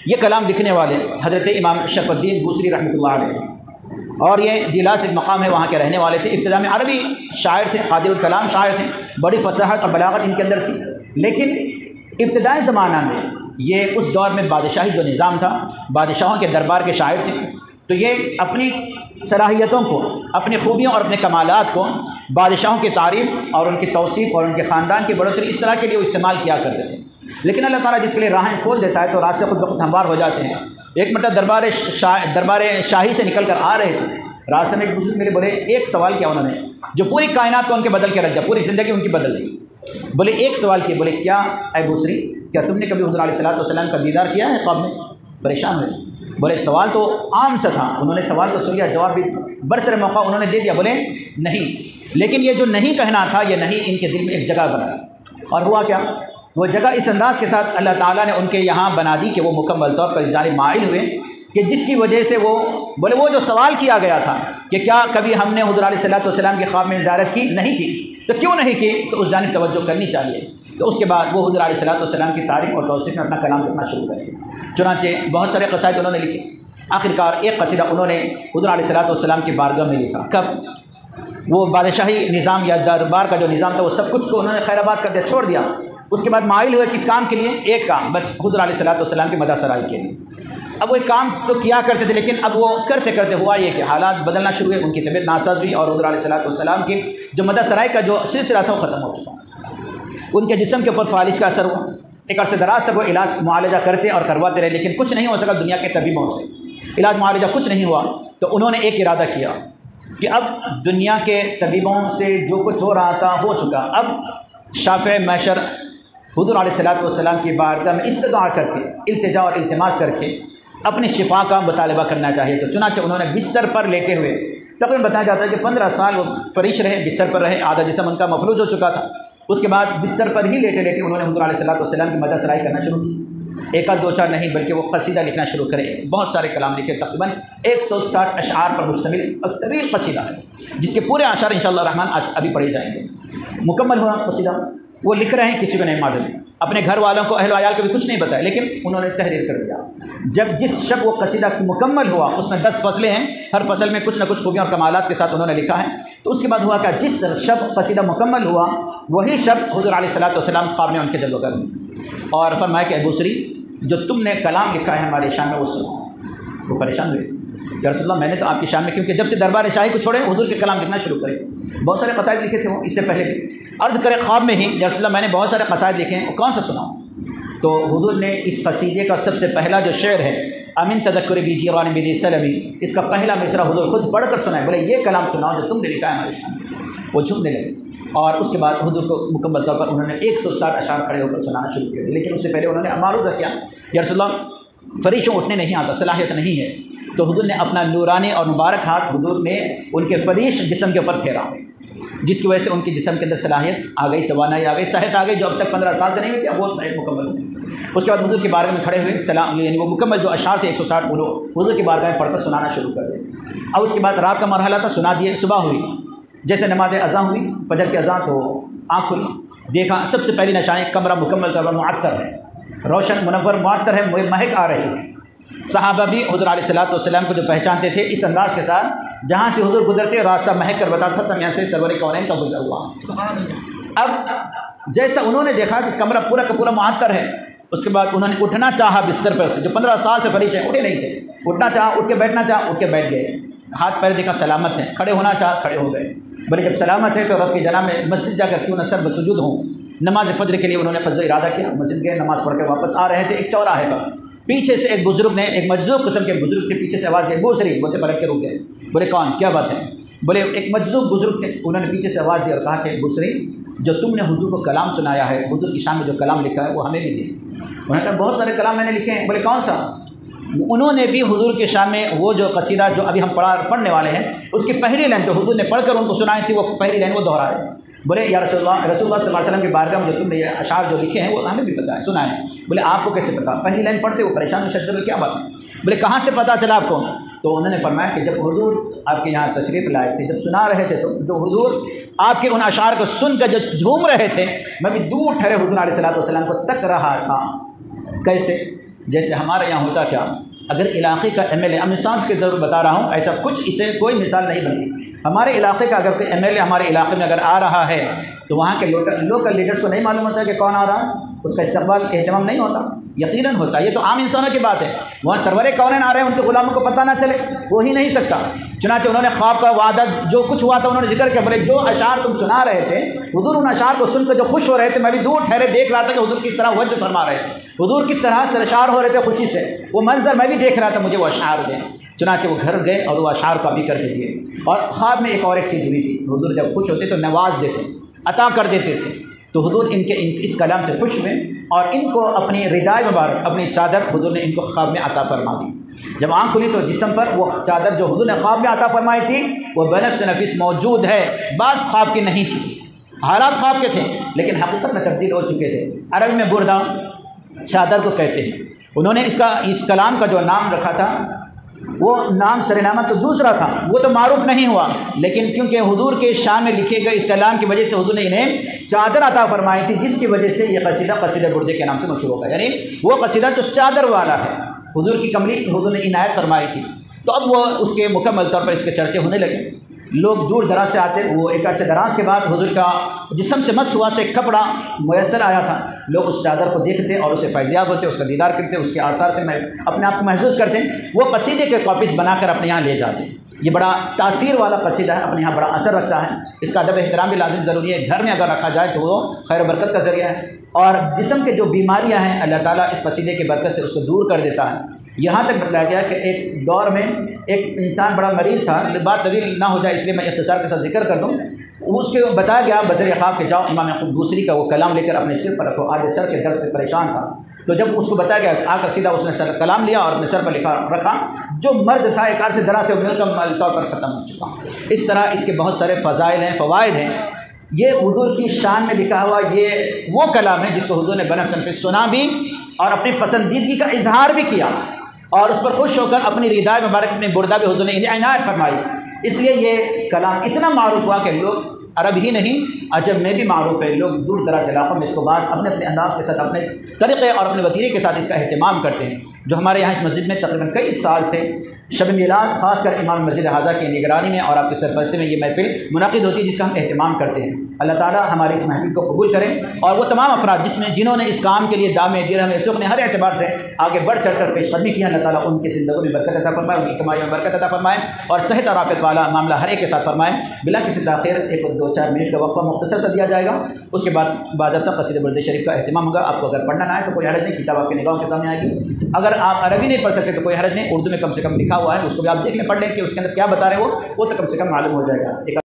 ये कलाम लिखने वाले हज़रत इमाम शरफ़ुद्दीन बूसरी रहमतुल्लाह अलैह, और ये दिलास एक मकाम है, वहाँ के रहने वाले थे। इब्तिदा में अरबी शायर थे, क़ादिरुल कलाम शायर थे, बड़ी फसाहत और बलागत इनके अंदर थी। लेकिन इब्तिदाई ज़माना में ये उस दौर में बादशाही जो निज़ाम था, बादशाहों के दरबार के शायर थे, तो ये अपनी सलाहियतों को, अपनी खूबियों और अपने कमालात को बादशाहों की तारीफ़ और उनकी तौसीफ़ और उनके ख़ानदान की बढ़ोतरी इस तरह के लिए वो इस्तेमाल किया करते थे। लेकिन अल्लाह ताला जिसके लिए राहें खोल देता है तो रास्ते खुद ब खुद हमवार हो जाते हैं। एक मतलब दरबार शाही से निकल कर आ रहे थे, रास्ते में एक बुजुर्ग मेरे बोले, एक सवाल किया उन्होंने जो पूरी कायनात को उनके बदल के रख दिया, पूरी ज़िंदगी उनकी बदल दी। बोले एक सवाल किया, बोले क्या ऐ बूसरी, क्या तुमने कभी हुज़ूर अलैहिस्सलाम का दीदार किया है ख्वाब में? परेशान हुए। बोले सवाल तो आम सा था, उन्होंने सवाल तो सुन लिया, जवाब भी बरसर मौका उन्होंने दे दिया। बोले नहीं, लेकिन ये जो नहीं कहना था, ये नहीं इनके दिल में एक जगह बना था। और हुआ क्या, वो जगह इस अंदाज़ के साथ अल्लाह ताला ने उनके यहाँ बना दी कि वो मुकम्मल तौर पर इस जानिब माइल हुए कि जिसकी वजह से वो बोले वो जो सवाल किया गया था कि क्या कभी हमने हुज़ूर अलैहिस्सलाम के ख्वाब में ज़ियारत की, नहीं की, तो क्यों नहीं की, तो उस जानिब तवज्जो करनी चाहिए। तो उसके बाद वो हुज़ूर अलैहिस्सलाम की तारीफ़ और तौसीफ़ में अपना कलाम लिखना शुरू करें। चुनांचे बहुत सारे कसाइद उन्होंने लिखे। आखिरकार एक कसीदा उन्होंने हुज़ूर अलैहिस्सलाम की बारगाह में लिखा। कब वो बादशाही निज़ाम या दरबार का जो निज़ाम था वो सब कुछ को उन्होंने खैराबाद कर दिया, छोड़ दिया। उसके बाद माइल हुए किस काम के लिए? एक काम, बस हुज़ूर अलैहिस्सलाम की मदद सराई के लिए। अब वो एक काम तो किया करते थे, लेकिन अब वो करते करते हुआ ये कि हालात बदलना शुरू हुए, उनकी तबीयत नासाज हुई और हुज़ूर अलैहिस्सलाम की जो मदद सराई का जो सिलसिला था वो ख़त्म हो चुका। उनके जिस्म के ऊपर फालिज का असर हुआ। एक अर्से दराज तक वो इलाज मुआलजा करते और करवाते रहे, लेकिन कुछ नहीं हो सका दुनिया के तबीबों से, इलाज मुआलजा कुछ नहीं हुआ। तो उन्होंने एक इरादा किया कि अब दुनिया के तबीबों से जो कुछ हो रहा था हो चुका, अब शाफ़े महशर हुज़ूर अलैहिस्सलाम की बारगाह में इस्तदा करके, इल्तिजा और इल्तिमास करके अपनी शिफा का मुतालबा करना चाहिए। तो चुनांचे उन्होंने बिस्तर पर लेटे हुए, तकरीबन बताया जाता है कि 15 साल वो फरिश रहे, बिस्तर पर रहे, आधा जिस्म उनका मफलूज हो चुका था। उसके बाद बिस्तर पर ही लेटे लेटे उन्होंने हुज़ूर अलैहिस्सलाम की मदद सराई करना शुरू की। एक आध दो चार नहीं बल्कि वो कसीदा लिखना शुरू करे। बहुत सारे कलाम लिखे, तकरीबन 160 अशआर पर मुश्तमिल एक तवील कसीदा है, जिसके पूरे अशआर इंशाअल्लाह रहमान आज अभी पढ़े जाएंगे। मुकम्मल हुआ कसीदा, वो लिख रहे हैं, किसी को नहीं मालूम, अपने घर वालों को, अहल आयाल को भी कुछ नहीं बताया, लेकिन उन्होंने तहरीर कर दिया। जब जिस शब वो कसीदा मुकम्मल हुआ, उसमें 10 फसलें हैं, हर फसल में कुछ न कुछ खूबियों और कमालात के साथ उन्होंने लिखा है। तो उसके बाद हुआ क्या, जिस शब कसीदा मुकम्मल हुआ वही शब हुज़ूर अलैहिस्सलाम ख्वाब में उनके जल्वगर में और फरमाया कि बूसरी जो तुमने कलाम लिखा है हमारे शान में वो सुनो। वो परेशान हुए, या रसूलल्लाह मैंने तो आपकी शान में, क्योंकि जब से दरबार शाही को छोड़े हुज़ूर के कलाम लिखना शुरू करे। बहुत सारे कसाइद लिखे थे वो इससे पहले भी। अर्ज़ करे ख्वाब में ही, या रसूलल्लाह मैंने बहुत सारे कसाइद लिखे हैं, वो कौन सा सुनाऊँ? तो हुज़ूर ने इस कसीदे का सबसे पहला जो शेर है, अमिन तदक्कुर बी जीरान बिदी सलमी, इसका पहला मिसरा हुज़ूर खुद पढ़ कर सुनाए। बोले ये कलाम सुनाओ जो तुमने लिखा है हमारे शान में। वो झुकने लगे और उसके बाद हुज़ूर को मुकम्मल तौर पर उन्होंने 160 अशआर खड़े होकर सुनाना शुरू किया। लेकिन उससे पहले उन्होंने अमारुज़ा किया, या रसूलल्लाह फरिशों उठने नहीं आता, सलाहियत नहीं है। तो हुज़ूर ने अपना नूरानी और मुबारक हाथ हुज़ूर ने उनके फरीश जिस्म के ऊपर फेरा, जिसकी वजह से उनके जिस्म के अंदर सलाहियत आ गई, तवानाई आ गई, सेहत आ गई, जो अब तक 15 साल से नहीं हुई थी, अब वो सेहत मुकम्मल हुई। उसके बाद हुज़ूर की बारगाह में खड़े हुए सलाम, यानी वो मुकम्मल जो अशआर थे 160 वो हुज़ूर की बारगाह में पढ़कर सुनाना शुरू कर दिए। अब उसके बाद रात का मरहला था, सुना दिए। सुबह हुई, जैसे नमाज अज़ां हुई, फजर की अज़ां, तो आँख खुली, देखा सबसे पहली निशानी कमरा मुकम्मल तौर पर मुअत्तर है, रोशन मुनव्वर मुअत्तर है, महक आ रही है। सहाबा भी हुज़ूर अलैहिस्सलाम को जो पहचानते थे इस अंदाज़ के साथ, जहाँ से हुज़ूर गुजरते रास्ता महक कर बताता था, यहाँ से सरवर कौनैन का गुजर हुआ। अब जैसा उन्होंने देखा कि कमरा पूरा का पूरा मुअत्तर है, उसके बाद उन्होंने उठना चाहा बिस्तर पर से, जो 15 साल से फरिश हैं, उठे नहीं थे, उठना चाहा, उठ के बैठना चाहा, उठ के बैठ गए, हाथ पैर देखा सलामत हैं, खड़े होना चाहा, खड़े हो गए। बोले जब सलामत है तो रब की जनाब में मस्जिद जाकर क्यों न सर्व सुजूद हों। नमाज फजर के लिए उन्होंने कस्द इरादा किया, मस्जिद गए, नमाज़ पढ़ के वापस आ रहे थे, एक चौराहे पर पीछे से एक बुजुर्ग ने, एक मजजूब किस्म के बुजुर्ग थे, पीछे से आवाज़ दी, बूसरी, बोलते पलट के रुक गए। बोले कौन, क्या बात है? बोले एक मजजूब बुजुर्ग थे, उन्होंने पीछे से आवाज़ दी और कहा कि बूसरी जो तुमने हुजूर को कलाम सुनाया है, हुजूर की शान में जो कलाम लिखा है वो हमें भी दी। उन्होंने कहा बहुत सारे कलाम मैंने लिखे हैं। बोले कौन सा? उन्होंने भी हुजूर के शान में वो जो कसीदा जो अभी हम पढ़ने वाले हैं उसकी पहली लाइन जो हुजूर ने पढ़कर उनको सुनाई थी, वो पहली लाइन वो दोहराए। बोले या रसूलुल्लाह सल्लल्लाहु अलैहि वसल्लम की बारगाह में जो तुमने ये अशार जो लिखे हैं वो हमें भी पता है, सुना है। बोले आपको कैसे पता? पहली लाइन पढ़ते वो परेशान शशद क्या बात है? बोले कहाँ से पता चला आपको? तो उन्होंने फरमाया कि जब हुजूर आपके यहाँ तशरीफ़ लाए थे, जब सुना रहे थे, तो जो हुजूर आपके उन अशार को सुनकर जो झूम रहे थे, मैं भी दूर ठहरे हुजूर अलैहिस्सलातु वस्सलाम को तक रहा था। कैसे? जैसे हमारे यहाँ होता क्या, अगर इलाके का एमएलए, अब मिसाल के ज़रूर बता रहा हूँ, ऐसा कुछ इसे कोई मिसाल नहीं बनी, हमारे इलाके का अगर कोई एमएलए हमारे इलाके में अगर आ रहा है तो वहाँ के लोकल लीडर्स को नहीं मालूम होता कि कौन आ रहा है, उसका इस्तकबाल एहतमाम नहीं होता, यकीनन होता है। ये तो आम इंसानों की बात है। वहाँ सरवरे कौन आ रहे हैं, उनके गुलामों को पता ना चले, हो ही नहीं सकता। चुनांचे उन्होंने ख्वाब का वादा जो कुछ हुआ था उन्होंने जिक्र किया, बोले जो अशार तुम सुना रहे थे, हुजूर उन अशार को सुनकर जो खुश हो रहे थे, मैं भी दूर ठहरे देख रहा था कि हुजूर किस तरह वज्ज फरमा रहे थे, हुजूर किस तरह सरशार हो रहे थे खुशी से, वो मंजर मैं भी देख रहा था, मुझे वो अशार दें। चुनांचे वो घर गए और वो अशार कॉपी करके दिए। और ख्वाब में एक और एक चीज़ हुई थी, हुजूर जब खुश होते तो नवाज देते, अता कर देते थे। तो हुजूर इनके इस कलाम से खुश हुए और इनको अपनी रिदाई मुबारक, अपनी चादर हुजूर ने इनको ख्वाब में अता फरमा दी। जब आँख खुली तो जिस्म पर वो चादर जो हुजूर ने ख्वाब में अता फरमाई थी वो बनफ़्स नफीस मौजूद है। बात ख्वाब की नहीं थी, हालात ख्वाब के थे लेकिन हकीकत में तब्दील हो चुके थे। अरबी में बुर्दा चादर को कहते हैं। उन्होंने इस कलाम का जो नाम रखा था वो नाम सरनामा तो दूसरा था, वो तो मारूफ नहीं हुआ, लेकिन क्योंकि हुजूर के शान में लिखे गए इस कलाम की वजह से हुजूर ने इन्हें चादर अता फरमाई थी, जिसकी वजह से ये कसीदा बुर्दे के नाम से मशहूर होगा। यानी वो कसीदा जो चादर वाला है, हुजूर की कमली हुजूर ने इनायत फरमाई थी। तो अब वो उसके मुकम्मल तौर पर इसके चर्चे होने लगे, लोग दूर दराज से आते। वो एक अर्से दराज के बाद हुजूर का जिस्म से मस हुआ से एक कपड़ा मुयसर आया था, लोग उस चादर को देखते और उसे फैज़याब होते, उसका दीदार करते, उसके आसार से अपने आप को महसूस करते, वो कसीदे के कॉपीज़ बनाकर अपने यहाँ ले जाते। ये बड़ा तासीर वाला कसीदा है, अपने यहाँ बड़ा असर रखता है। इसका अदब एहतराम भी लाजिम ज़रूरी है। घर में अगर रखा जाए तो वो खैर बरकत का ज़रिया है और जिस्म के जो बीमारियां हैं अल्लाह ताला इस कसीदे के बरकत से उसको दूर कर देता है। यहाँ तक बताया गया कि एक दौर में एक इंसान बड़ा मरीज़ था, बात तवील ना हो जाए इसलिए मैं इख्तिसार के साथ जिक्र कर दूँ। उसके बताया गया बज़र ख्वाब के जाओ इमाम याकूब बूसरी का वो कलाम लेकर अपने सिर पर रखो। आज सर के दर्द से परेशान था, तो जब उसको बताया गया आकर सीधा उसने कलाम लिया और अपने सर पर रखा। जो मर्ज़ था एक अर्से दरा से मुकम्मल तौर पर ख़त्म हो चुका। इस तरह इसके बहुत सारे फ़ज़ाइल हैं, फ़वाइद हैं। ये हुजूर की शान में लिखा हुआ ये वो कलाम है जिसको हुजूर ने बनफ़्स नफीस सुना भी और अपनी पसंदीदगी का इजहार भी किया और उस पर खुश होकर अपनी रिदाई मुबारक, अपनी बुर्दा भी हुजूर ने इनायत फरमाई। इसलिए ये कलाम इतना मारूफ हुआ कि लोग अरब ही नहीं अजब में भी मारूफ है। लोग दूर दराज इलाक़ों में इसको बात अपने अपने अंदाज़ के साथ, अपने तरीक़े और अपने वतीरे के साथ इसका अहतमाम करते हैं। जो हमारे यहाँ इस मस्जिद में तकरीबन कई साल से शब मिलाद ख़ासकर इमाम मस्जिद हाजा की निगरानी में और आपके सरपरस्ती में ये महफ़िल मुनाकिद होती है जिसका हम अहतमाम करते हैं। अल्लाह ताला हमारी इस महफ़िल को कबूल करें और वो तमाम अफराद जिन्होंने इस काम के लिए दामे दिरहम इसको अपने हर एतबार से आगे बढ़ चढ़ कर पेशकदमी की, अल्लाह ताला उनकी ज़िंदगी में बरकत अता फरमाए, उनकी कमाई में बरकत अता फरमाए और सेहत और आफियत वाला मामला हर एक के साथ फरमाएँ। बिला किसी ताख़ीर एक 2-4 मिनट का वक्फ़ा मुख्तसर सा दिया जाएगा, उसके बाद बाज़ाब्ता क़सीदा बुर्द शरीफ का अहतमाम होगा। आपको अगर पढ़ना ना आए तो कोई हरज नहीं, किताब आपकी निगाहों के सामने आएगी। अगर आप अरबी नहीं पढ़ सकते तो कोई हरज नहीं, उर्दू में कम से कम लिखा हुआ है, उसको भी आप देख लें, पढ़ लें कि उसके अंदर क्या बता रहे हो, वो तो कम से कम मालूम हो जाएगा।